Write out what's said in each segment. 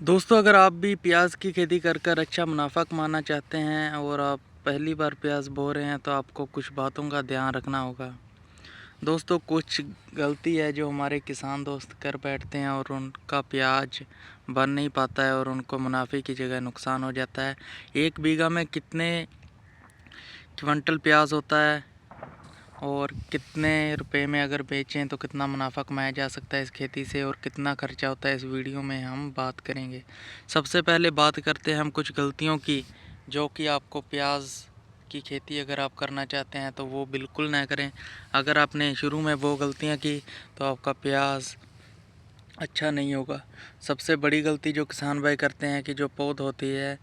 दोस्तों, अगर आप भी प्याज की खेती कर कर अच्छा मुनाफा कमाना चाहते हैं और आप पहली बार प्याज बो रहे हैं तो आपको कुछ बातों का ध्यान रखना होगा। दोस्तों, कुछ गलती है जो हमारे किसान दोस्त कर बैठते हैं और उनका प्याज बन नहीं पाता है और उनको मुनाफे की जगह नुकसान हो जाता है। 1 बीघा में कितने क्विंटल प्याज होता है और कितने रुपए में अगर बेचें तो कितना मुनाफा कमाया जा सकता है इस खेती से और कितना खर्चा होता है, इस वीडियो में हम बात करेंगे। सबसे पहले बात करते हैं हम कुछ गलतियों की जो कि आपको प्याज की खेती अगर आप करना चाहते हैं तो वो बिल्कुल ना करें। अगर आपने शुरू में वो गलतियां की तो आपका प्याज अच्छा नहीं होगा। सबसे बड़ी गलती जो किसान भाई करते हैं कि जो पौध होती है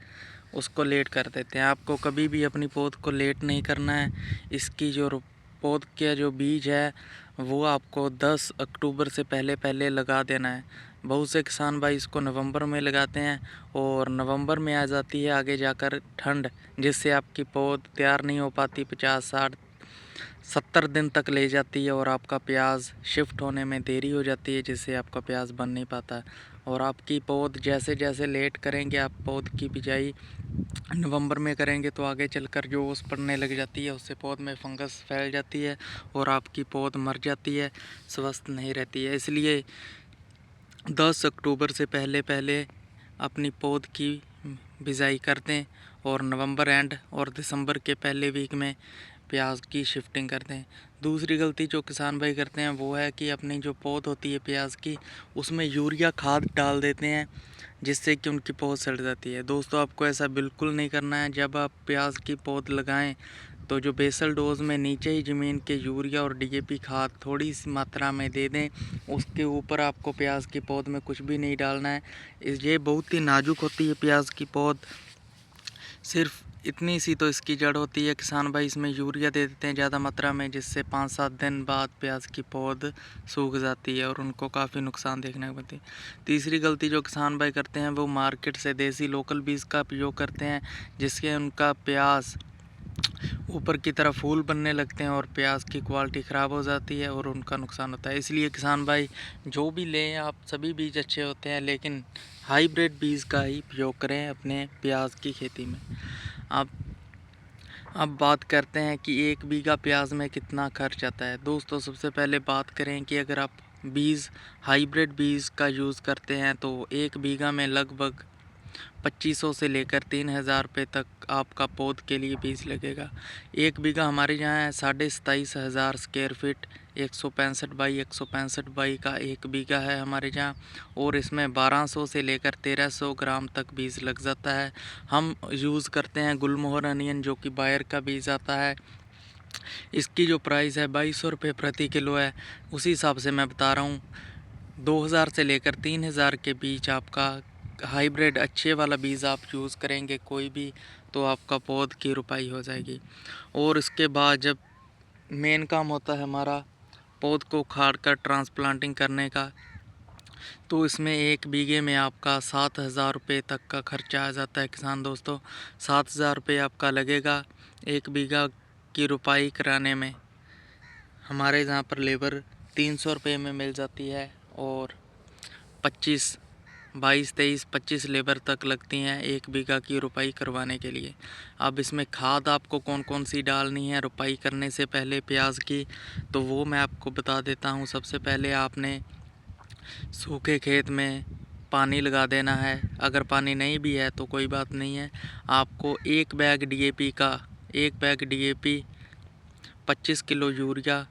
उसको लेट कर देते हैं। आपको कभी भी अपनी पौध को लेट नहीं करना है। इसकी जो पौध का जो बीज है वो आपको 10 अक्टूबर से पहले पहले लगा देना है। बहुत से किसान भाई इसको नवंबर में लगाते हैं और नवंबर में आ जाती है आगे जाकर ठंड, जिससे आपकी पौध तैयार नहीं हो पाती। 50-60-70 दिन तक ले जाती है और आपका प्याज शिफ्ट होने में देरी हो जाती है, जिससे आपका प्याज बन नहीं पाता। और आपकी पौध जैसे जैसे लेट करेंगे, आप पौध की बिजाई नवंबर में करेंगे तो आगे चलकर जो ओस पड़ने लग जाती है उससे पौध में फंगस फैल जाती है और आपकी पौध मर जाती है, स्वस्थ नहीं रहती है। इसलिए 10 अक्टूबर से पहले पहले अपनी पौध की बिजाई कर दें और नवंबर एंड और दिसंबर के पहले वीक में प्याज की शिफ्टिंग कर दें। दूसरी गलती जो किसान भाई करते हैं वो है कि अपनी जो पौध होती है प्याज की उसमें यूरिया खाद डाल देते हैं, जिससे कि उनकी पौध सड़ जाती है। दोस्तों, आपको ऐसा बिल्कुल नहीं करना है। जब आप प्याज की पौध लगाएं तो जो बेसल डोज में नीचे ही ज़मीन के यूरिया और डीएपी खाद थोड़ी सी मात्रा में दे दें। उसके ऊपर आपको प्याज की पौध में कुछ भी नहीं डालना है। ये बहुत ही नाजुक होती है प्याज की पौध, सिर्फ इतनी सी तो इसकी जड़ होती है। किसान भाई इसमें यूरिया दे देते हैं ज़्यादा मात्रा में, जिससे 5-7 दिन बाद प्याज की पौध सूख जाती है और उनको काफ़ी नुकसान देखने को मिलती है। तीसरी गलती जो किसान भाई करते हैं वो मार्केट से देसी लोकल बीज का उपयोग करते हैं, जिससे उनका प्याज ऊपर की तरफ फूल बनने लगते हैं और प्याज की क्वालिटी ख़राब हो जाती है और उनका नुकसान होता है। इसलिए किसान भाई जो भी लें, आप सभी बीज अच्छे होते हैं, लेकिन हाइब्रिड बीज का ही उपयोग करें अपने प्याज की खेती में। अब अब बात करते हैं कि 1 बीघा प्याज में कितना खर्च आता है। दोस्तों, सबसे पहले बात करें कि अगर आप बीज हाइब्रिड बीज का यूज़ करते हैं तो 1 बीघा में लगभग 2500 से लेकर 3000 रुपये तक आपका पौध के लिए बीज लगेगा। 1 बीघा हमारे यहाँ है 27,500 स्क्वायर फीट, 165 बाई 165 बाई का 1 बीघा है हमारे यहाँ, और इसमें 1200 से लेकर 1300 ग्राम तक बीज लग जाता है। हम यूज़ करते हैं गुलमोहर अनियन, जो कि बायर का बीज आता है। इसकी जो प्राइस है 2200 रुपये प्रति किलो है। उसी हिसाब से मैं बता रहा हूँ, 2000 से लेकर 3000 के बीच आपका हाइब्रिड अच्छे वाला बीज आप यूज़ करेंगे कोई भी, तो आपका पौध की रुपाई हो जाएगी। और इसके बाद जब मेन काम होता है हमारा पौध को उखाड़ कर ट्रांसप्लांटिंग करने का, तो इसमें 1 बीघे में आपका 7000 रुपये तक का खर्चा आ जाता है। किसान दोस्तों, 7000 रुपये आपका लगेगा 1 बीघा की रुपाई कराने में। हमारे यहाँ पर लेबर 300 रुपये में मिल जाती है और 22-23-25 लेबर तक लगती हैं 1 बीघा की रुपाई करवाने के लिए। अब इसमें खाद आपको कौन कौन सी डालनी है रुपाई करने से पहले प्याज की, तो वो मैं आपको बता देता हूँ। सबसे पहले आपने सूखे खेत में पानी लगा देना है। अगर पानी नहीं भी है तो कोई बात नहीं है। आपको 1 बैग डीएपी, 25 किलो यूरिया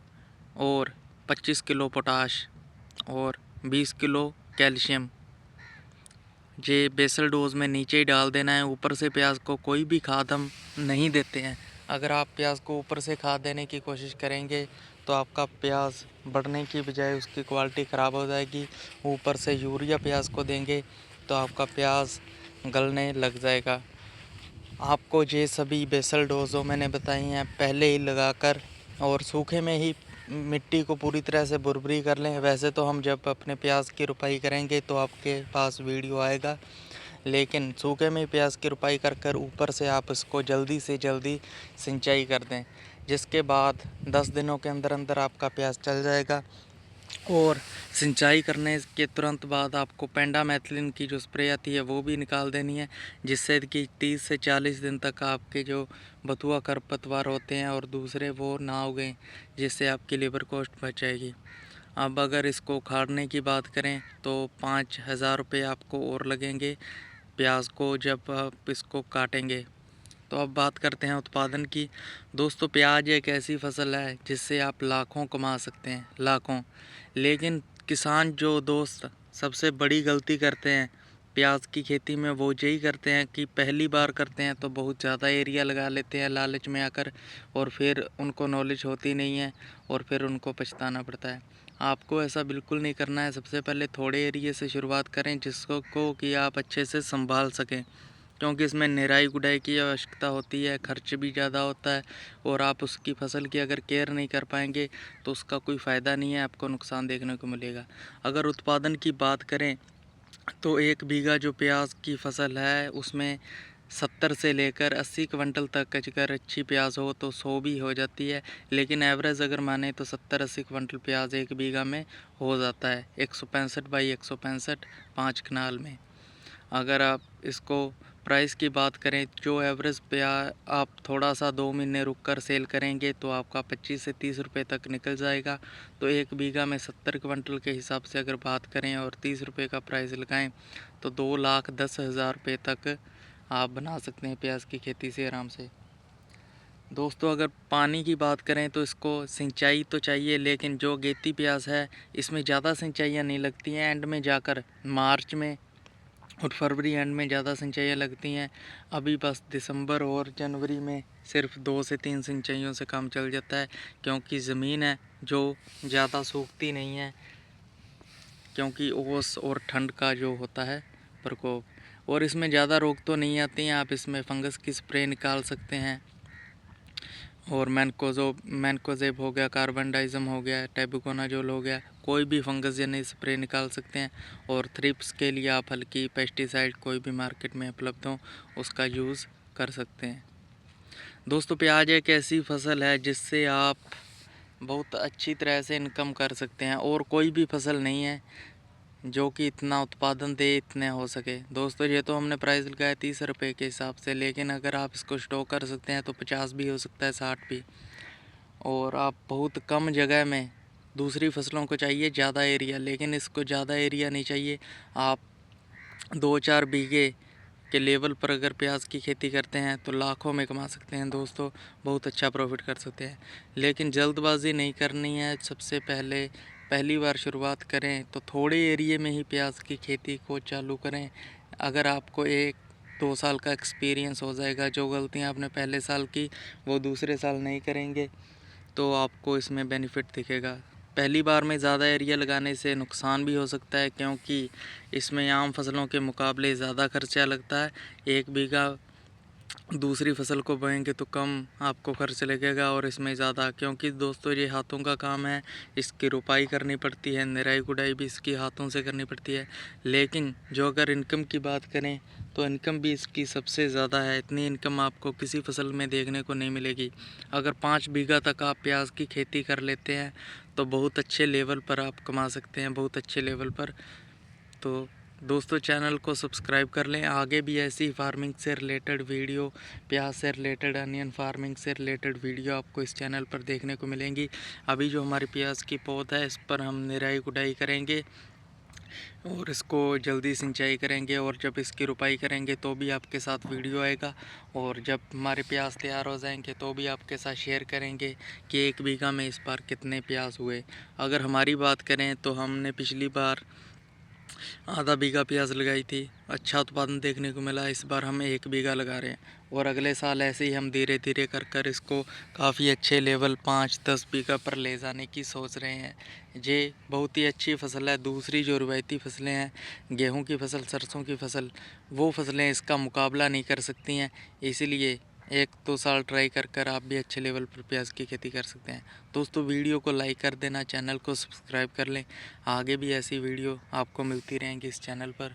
और 25 किलो पोटाश और 20 किलो कैल्शियम, ये बेसल डोज में नीचे ही डाल देना है। ऊपर से प्याज को कोई भी खाद हम नहीं देते हैं। अगर आप प्याज को ऊपर से खाद देने की कोशिश करेंगे तो आपका प्याज बढ़ने की बजाय उसकी क्वालिटी ख़राब हो जाएगी। ऊपर से यूरिया प्याज को देंगे तो आपका प्याज गलने लग जाएगा। आपको ये सभी बेसल डोजों मैंने बताई हैं पहले ही लगाकर, और सूखे में ही मिट्टी को पूरी तरह से बुरबरी कर लें। वैसे तो हम जब अपने प्याज की रुपाई करेंगे तो आपके पास वीडियो आएगा, लेकिन सूखे में प्याज की रुपाई कर कर ऊपर से आप इसको जल्दी से जल्दी सिंचाई कर दें, जिसके बाद 10 दिनों के अंदर अंदर आपका प्याज चल जाएगा और सिंचाई करने के तुरंत बाद आपको पेंडामेथिलिन की जो स्प्रे आती है वो भी निकाल देनी है, जिससे कि 30 से 40 दिन तक आपके जो बथुआ खरपतवार होते हैं और दूसरे वो ना उगें, जिससे आपकी लेबर कॉस्ट बच जाएगी। अब अगर इसको उखाड़ने की बात करें तो 5,000 रुपये आपको और लगेंगे प्याज को जब आप इसको काटेंगे। तो अब बात करते हैं उत्पादन की। दोस्तों, प्याज एक ऐसी फसल है जिससे आप लाखों कमा सकते हैं, लाखों। लेकिन किसान जो दोस्त सबसे बड़ी गलती करते हैं प्याज की खेती में, वो यही करते हैं कि पहली बार करते हैं तो बहुत ज़्यादा एरिया लगा लेते हैं लालच में आकर, और फिर उनको नॉलेज होती नहीं है और फिर उनको पछताना पड़ता है। आपको ऐसा बिल्कुल नहीं करना है। सबसे पहले थोड़े एरिया से शुरुआत करें जिसको कि आप अच्छे से संभाल सकें, क्योंकि इसमें निराई गुड़ाई की आवश्यकता होती है, खर्च भी ज़्यादा होता है, और आप उसकी फसल की अगर केयर नहीं कर पाएंगे तो उसका कोई फ़ायदा नहीं है, आपको नुकसान देखने को मिलेगा। अगर उत्पादन की बात करें तो 1 बीघा जो प्याज की फसल है उसमें 70 से लेकर 80 क्विंटल तक अगर अच्छी प्याज हो तो 100 भी हो जाती है, लेकिन एवरेज अगर माने तो 70-80 क्विंटल प्याज 1 बीघा में हो जाता है, 165 बाई 165 5 कनाल में। अगर आप इसको प्राइस की बात करें, जो एवरेज पे आप थोड़ा सा 2 महीने रुक कर सेल करेंगे तो आपका 25 से 30 रुपये तक निकल जाएगा। तो 1 बीघा में 70 क्विंटल के हिसाब से अगर बात करें और 30 रुपये का प्राइस लगाएं तो 2,10,000 रुपये तक आप बना सकते हैं प्याज की खेती से आराम से। दोस्तों, अगर पानी की बात करें तो इसको सिंचाई तो चाहिए, लेकिन जो अगेती प्याज है इसमें ज़्यादा सिंचाइयाँ नहीं लगती हैं। एंड में जाकर मार्च में और फरवरी एंड में ज़्यादा सिंचाइयाँ लगती हैं। अभी बस दिसंबर और जनवरी में सिर्फ 2 से 3 सिंचाइयों से काम चल जाता है, क्योंकि ज़मीन है जो ज़्यादा सूखती नहीं है, क्योंकि ओस और ठंड का जो होता है प्रकोप। और इसमें ज़्यादा रोग तो नहीं आती हैं। आप इसमें फंगस की स्प्रे निकाल सकते हैं, और मैनकोजेब हो गया, कार्बनडाइज़म हो गया, टेबुकोनाजोल हो गया, कोई भी फंगस जन्य स्प्रे निकाल सकते हैं। और थ्रिप्स के लिए आप हल्की पेस्टिसाइड कोई भी मार्केट में उपलब्ध हो उसका यूज़ कर सकते हैं। दोस्तों, प्याज एक ऐसी फसल है जिससे आप बहुत अच्छी तरह से इनकम कर सकते हैं, और कोई भी फसल नहीं है जो कि इतना उत्पादन दे, इतने हो सके। दोस्तों, ये तो हमने प्राइस लगाया 30 रुपये के हिसाब से, लेकिन अगर आप इसको स्टोर कर सकते हैं तो 50 भी हो सकता है, 60 भी। और आप बहुत कम जगह में, दूसरी फसलों को चाहिए ज़्यादा एरिया, लेकिन इसको ज़्यादा एरिया नहीं चाहिए। आप 2-4 बीघे के लेवल पर अगर प्याज की खेती करते हैं तो लाखों में कमा सकते हैं दोस्तों, बहुत अच्छा प्रॉफिट कर सकते हैं। लेकिन जल्दबाजी नहीं करनी है। सबसे पहले पहली बार शुरुआत करें तो थोड़े एरिए में ही प्याज की खेती को चालू करें। अगर आपको 1-2 साल का एक्सपीरियंस हो जाएगा, जो गलतियां आपने पहले साल की वो दूसरे साल नहीं करेंगे तो आपको इसमें बेनिफिट दिखेगा। पहली बार में ज़्यादा एरिया लगाने से नुकसान भी हो सकता है, क्योंकि इसमें आम फसलों के मुकाबले ज़्यादा खर्चा लगता है। 1 बीघा दूसरी फसल को बोएंगे तो कम आपको खर्च लगेगा, और इसमें ज़्यादा, क्योंकि दोस्तों ये हाथों का काम है, इसकी रुपाई करनी पड़ती है, निराई गुड़ाई भी इसकी हाथों से करनी पड़ती है। लेकिन जो अगर इनकम की बात करें तो इनकम भी इसकी सबसे ज़्यादा है। इतनी इनकम आपको किसी फसल में देखने को नहीं मिलेगी। अगर 5 बीघा तक आप प्याज की खेती कर लेते हैं तो बहुत अच्छे लेवल पर आप कमा सकते हैं, बहुत अच्छे लेवल पर। तो दोस्तों, चैनल को सब्सक्राइब कर लें। आगे भी ऐसी फार्मिंग से रिलेटेड वीडियो, प्याज से रिलेटेड, अनियन फार्मिंग से रिलेटेड वीडियो आपको इस चैनल पर देखने को मिलेंगी। अभी जो हमारी प्याज की पौध है इस पर हम निराई गुड़ाई करेंगे और इसको जल्दी सिंचाई करेंगे, और जब इसकी रुपाई करेंगे तो भी आपके साथ वीडियो आएगा, और जब हमारे प्याज तैयार हो जाएंगे तो भी आपके साथ शेयर करेंगे कि 1 बीघा में इस बार कितने प्याज हुए। अगर हमारी बात करें तो हमने पिछली बार आधा बीघा प्याज लगाई थी, अच्छा उत्पादन देखने को मिला। इस बार हम 1 बीघा लगा रहे हैं, और अगले साल ऐसे ही हम धीरे धीरे कर इसको काफ़ी अच्छे लेवल 5-10 बीघा पर ले जाने की सोच रहे हैं। ये बहुत ही अच्छी फसल है। दूसरी जो रवायती फसलें हैं, गेहूं की फसल, सरसों की फसल, वो फसलें इसका मुकाबला नहीं कर सकती हैं। इसीलिए 1-2 साल ट्राई कर आप भी अच्छे लेवल पर प्याज की खेती कर सकते हैं। दोस्तों, वीडियो को लाइक कर देना, चैनल को सब्सक्राइब कर लें। आगे भी ऐसी वीडियो आपको मिलती रहेंगी इस चैनल पर।